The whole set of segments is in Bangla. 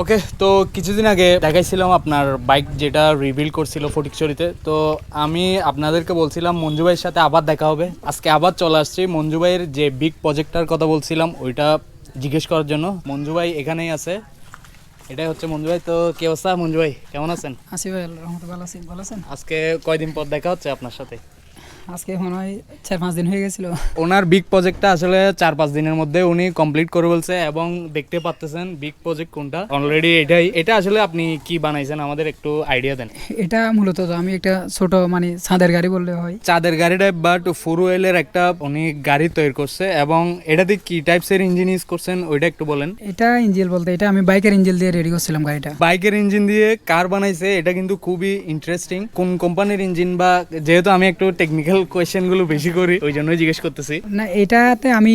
ওকে, তো কিছুদিন আগে দেখাইছিলাম আপনার বাইক যেটা রিভিল করছিল ফটিকছড়িতে। তো আমি আপনাদেরকে বলছিলাম মঞ্জু ভাইয়ের সাথে আবার দেখা হবে। আজকে আবার চলে আসছি মঞ্জু ভাইয়ের যে বিগ প্রজেক্টটার কথা বলছিলাম ওইটা জিজ্ঞেস করার জন্য। মঞ্জু ভাই এখানেই আছে, এটাই হচ্ছে মঞ্জু ভাই। তো কি অবস্থা মঞ্জু ভাই, কেমন আছেন? আছি ভাই, রহমতে ভালো আছি। ভালো আছেন? আজকে কয়দিন পর দেখা হচ্ছে আপনার সাথে? আজকে মনে হয় 4-5 দিন হয়ে গেছিল। ওনার বিগ প্রজেক্টটা আসলে 4-5 দিনের মধ্যে উনি কমপ্লিট করে বলছে, এবং দেখতে পাচ্ছেন বিগ প্রজেক্ট কোনটা অলরেডি। এটা আসলে আপনি কি বানাইছেন আমাদের একটু আইডিয়া দেন। এটা মূলত আমি একটা ছোট মানে ছাদের গাড়ি বললে হয়, চাঁদের গাড়ি টাইপ বাট ফোর হুইলের একটা উনি গাড়ি তৈরি করছে, এবং এটাতে কি টাইপসের ইঞ্জিন ইউজ করছেন ওইটা একটু বলেন। এটা ইঞ্জিন বলতে এটা আমি বাইকের ইঞ্জিন দিয়ে রেডি করছিলাম গাড়িটা। বাইকের ইঞ্জিন দিয়ে কার বানাইছে, এটা কিন্তু খুবই ইন্টারেস্টিং। কোন কোম্পানির ইঞ্জিন, বা যেহেতু আমি একটু টেকনিক্যাল কোয়েশ্চেন গুলো বেশি করি ওই জন্যই জিজ্ঞেস করতেছি। না, এটাতে আমি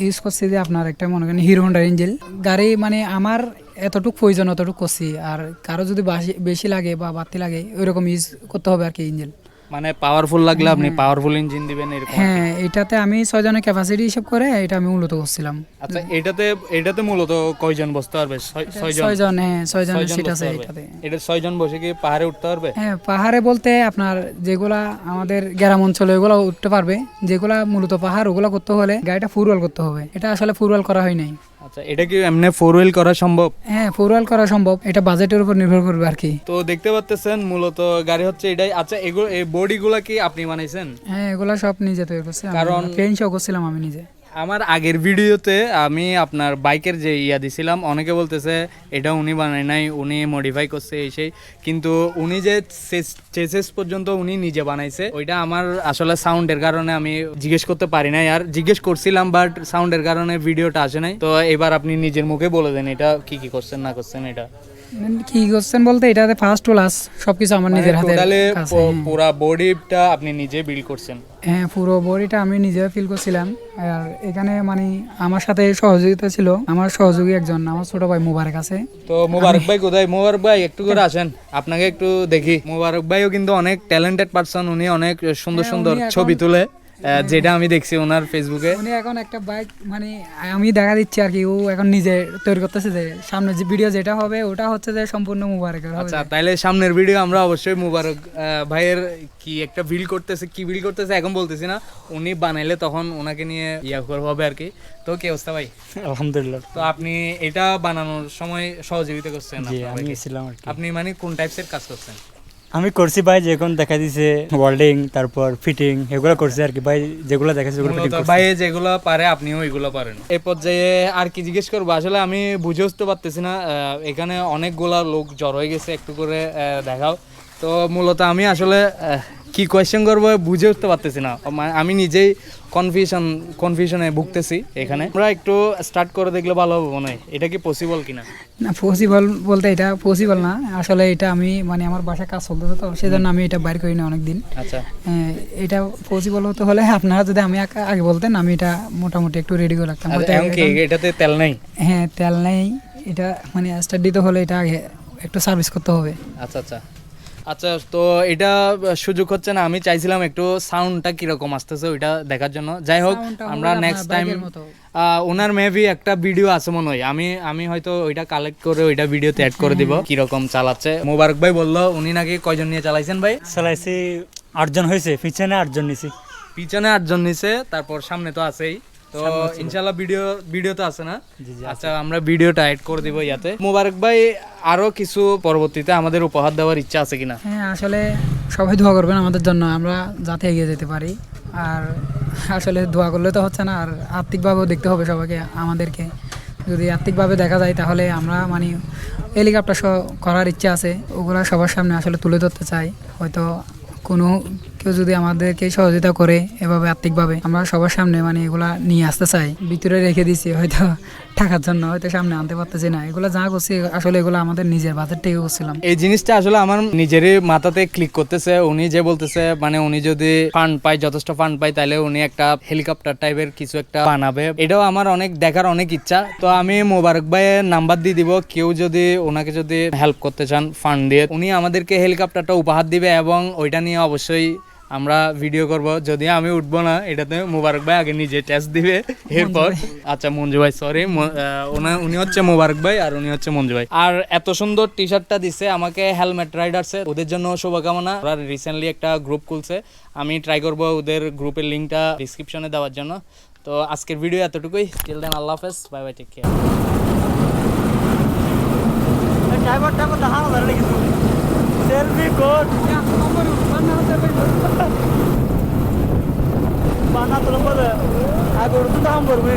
ইউজ করছি যে আপনার একটা মনে করেন হিরো হোন্ডার ইঞ্জিন গাড়ি, মানে আমার এতটুকু প্রয়োজন অতটুকু করছি, আর কারো যদি বেশি লাগে বা বাড়তি লাগে ওইরকম ইউজ করতে হবে আর কি ইঞ্জিন। মানে পাওয়ারফুল লাগলে আপনি পাওয়ারফুল ইঞ্জিন দিবেন এরকম? হ্যাঁ, এটাতে আমি 6 জনের ক্যাপাসিটি হিসাব করে এটা আমি মূলত করছিলাম। আচ্ছা, এটাতে মূলত কয়জন বসতে পারবে? 6 জন। হ্যাঁ, 6 জনের সিট আছে এটাতে। এটা 6 জন বসে কি পাহাড়ে উঠতে পারবে? হ্যাঁ, পাহাড়ে বলতে আপনার যেগুলা আমাদের গ্রাম অঞ্চলে ওগুলো উঠতে পারবে, যেগুলা মূলত পাহাড় ওগুলো করতে হলে গাড়িটা ফুল ওয়েল করতে হবে। এটা আসলে ফুল ওয়েল করা হয় নাই। আচ্ছা, এটা কি এমনি ফোর হুইল করা সম্ভব? হ্যাঁ, ফুল ওয়েল করা সম্ভব, এটা বাজেটের উপর নির্ভর করবে আর কি। তো দেখতে পাচ্ছেন মূলত গাড়ি হচ্ছে এটাই। আচ্ছা, এগুলো এই বডিগুলা কি আপনি বানাইছেন? হ্যাঁ, এগুলা সব নিজে তৈরি করছি, কারণ পেইন্টও করছিলাম আমি নিজে। আমার আগের ভিডিওতে আমি আপনার বাইকের যে দিছিলাম, অনেকে বলতেছে এটা উনি বানায় নাই, উনি মডিফাই করছে এই সেই, কিন্তু উনি যে চেসেস পর্যন্ত উনি নিজে বানাইছে, ওইটা আমার আসলে সাউন্ডের কারণে আমি জিজ্ঞেস করতে পারি নাই। আর জিজ্ঞেস করছিলাম বাট সাউন্ডের কারণে ভিডিওটা আসে নাই। তো এবার আপনি নিজের মুখে বলে দেন এটা কি কি করছেন না করছেন। এটা কি করছেন বলতে এটাতে ফার্স্ট টু লাস্ট সবকিছু আমার নিজের হাতে। টোটালি পুরো বডিটা আপনি নিজে বিল্ড করছেন? হ্যাঁ, পুরো বডিটা আমি নিজে ফিল করছিলাম। আর এখানে মানে আমার সাথে সহযোগিতা ছিল আমার সহযোগী একজন, আমার ছোট ভাই মুবারক আছে। তো মুবারক ভাই কোথায়? মুবারক ভাই একটু করে আসেন, আপনাকে একটু দেখি। মুবারক ভাইও কিন্তু অনেক ট্যালেন্টেড পারসন, উনি অনেক সুন্দর সুন্দর ছবি তুলে, যেটা আমি দেখছি ওনার ফেসবুকে। উনি এখন একটা বাইক মানে আমি দেখা দিচ্ছি আর কি, ও এখন নিজে তৈরি করতেছে, যে সামনে যে ভিডিও যেটা হবে ওটা হচ্ছে যে সম্পূর্ণ মুবারকের হবে। আচ্ছা, তাইলে সামনের ভিডিও আমরা অবশ্যই মুবারক ভাইয়ের কি একটা বিল্ড করতেছে এখন বলতেছি না, উনি বানাইলে তখন ওনাকে নিয়ে হবে আর কি। তো কি অবস্থা ভাই? আলহামদুলিল্লাহ। তো আপনি এটা বানানোর সময় সহযোগিতা করছেন? আমি ছিলাম আর কি। আপনি মানে কোন টাইপসের কাজ করছেন? আমি করছি ভাই, যখন দেখা দিছে ওয়েল্ডিং, তারপর ফিটিং, এগুলো করছি আর কি ভাই। যেগুলো দেখাচ্ছে ওগুলো ফিটিং করছি ভাই, যেগুলো পারে আপনিও এগুলো পারেন। এই পর্যায়ে আর কি জিজ্ঞেস করবো, আসলে আমি বুঝে উঠতে পারতেছি না। এখানে অনেকগুলা লোক জড়ো হয়ে গেছে, একটু করে দেখাও। তো মূলত আমি আসলে কি কোয়েশ্চেন করবো বুঝে উঠতে পারতেছি না, আমি নিজেই কনফিউশনে ভুগতেছি এখানে। আমরা একটু স্টার্ট করে দেখলে ভালো হবে মনে হয়। এটা কি পসিবল কিনা? না, পসিবল বলতে এটা পসিবল না আসলে। এটা আমি মানে আমার বাসায় কাজ চলতেছে, তো সেজন্য আমি এটা বাইর করি না অনেকদিন। আচ্ছা, এটা পসিবল হতে হলে আপনারা যদি আমি আগে বলতেন, আমি এটা মোটামুটি একটু রেডি করে রাখতাম। এটাতে তেল নেই? হ্যাঁ, তেল নেই। এটা মানে স্টার্ট দিতে হলে এটা আগে একটু সার্ভিস করতে হবে। আচ্ছা আচ্ছা আচ্ছা, তো এটা সুযোগ হচ্ছে না। আমি চাইছিলাম একটু সাউন্ডটা কিরকম আসতেছে ওইটা দেখার জন্য। যাই হোক, আমরা নেক্সট টাইম ওনার মেবি একটা ভিডিও আছে মনে হয়, আমি হয়তো ওইটা কালেক্ট করে ওইটা ভিডিওতে অ্যাড করে দিব কিরকম চালাচ্ছে। মোবারক ভাই বললো উনি নাকি কয়জন নিয়ে চালাইছেন ভাই? চালাইছি 8 জন হয়েছে, পিছনে 8 জন নিছি। পিছনে 8 জন নিছে, তারপর সামনে তো আছেই। তো ইনশাআল্লাহ ভিডিও তো আছে না? আচ্ছা, আমরা ভিডিওটা অ্যাড করে দিব ইয়াতে। মোবারক ভাই আরো কিছু পরবর্তীতে আমাদের উপহার দেওয়ার ইচ্ছা আছে কিনা? হ্যাঁ, আসলে সবাই দোয়া করবেন আমাদের জন্য, আমরা যাতে এগিয়ে যেতে পারি। আর আসলে দোয়া করলে তো হচ্ছে না, আর আর্থিকভাবেও দেখতে হবে সবাইকে আমাদেরকে। যদি আর্থিকভাবে দেখা যায় তাহলে আমরা মানে হেলিকপ্টার করার ইচ্ছা আছে, ওগুলো সবার সামনে আসলে তুলে ধরতে চাই। হয়তো কোনো কেউ যদি আমাদেরকে সহযোগিতা করে এভাবে আর্থিকভাবে, আমরা সবার সামনে মানে এগুলা নিয়ে আসতে চাই। ভিতরে রেখে দিছি হয়তো টাকার জন্য, হয়তো সামনে আনতে পারতেছি না। এগুলো যা করছি আসলে এগুলো আমাদের নিজের বাজেট থেকে করছিলাম। এই জিনিসটা আসলে আমার নিজেরই মাথাতে ক্লিক করতেছে। উনি যে বলতেছে মানে উনি যদি ফান্ড পায়, যথেষ্ট ফান্ড পায়, তাহলে উনি একটা হেলিকপ্টার টাইপের কিছু একটা বানাবে। এটাও আমার অনেক দেখার অনেক ইচ্ছা। তো আমি মোবারক ভাইয়ের নাম্বার দিয়ে দিব, কেউ যদি ওনাকে যদি হেল্প করতে চান ফান্ড দিয়ে, উনি আমাদেরকে হেলিকপ্টারটা উপহার দিবে এবং ওইটা নিয়ে অবশ্যই আমরা ভিডিও করব, যদিও আমি উঠবো না এটাতে, মোবারক ভাই আগে নিজে টেস্ট দিবে, এরপর আচ্ছা মঞ্জু ভাই সরি, উনি হচ্ছে মোবারক ভাই আর উনি হচ্ছে মঞ্জু ভাই। আর এত সুন্দর টি শার্টটা দিছে আমাকে হেলমেট রাইডার্সের, ওদের জন্য শুভকামনা। ওরা রিসেন্টলি একটা গ্রুপ খুলছে, আমি ট্রাই করব ওদের গ্রুপের লিঙ্কটা ডিসক্রিপশনে দেওয়ার জন্য। তো আজকের ভিডিও এতটুকুই, টিল দেন আল্লাহ হাফেজ, bye bye, take care. Selfie code বানা তোর পরে আগে উঠতে দাম করবে।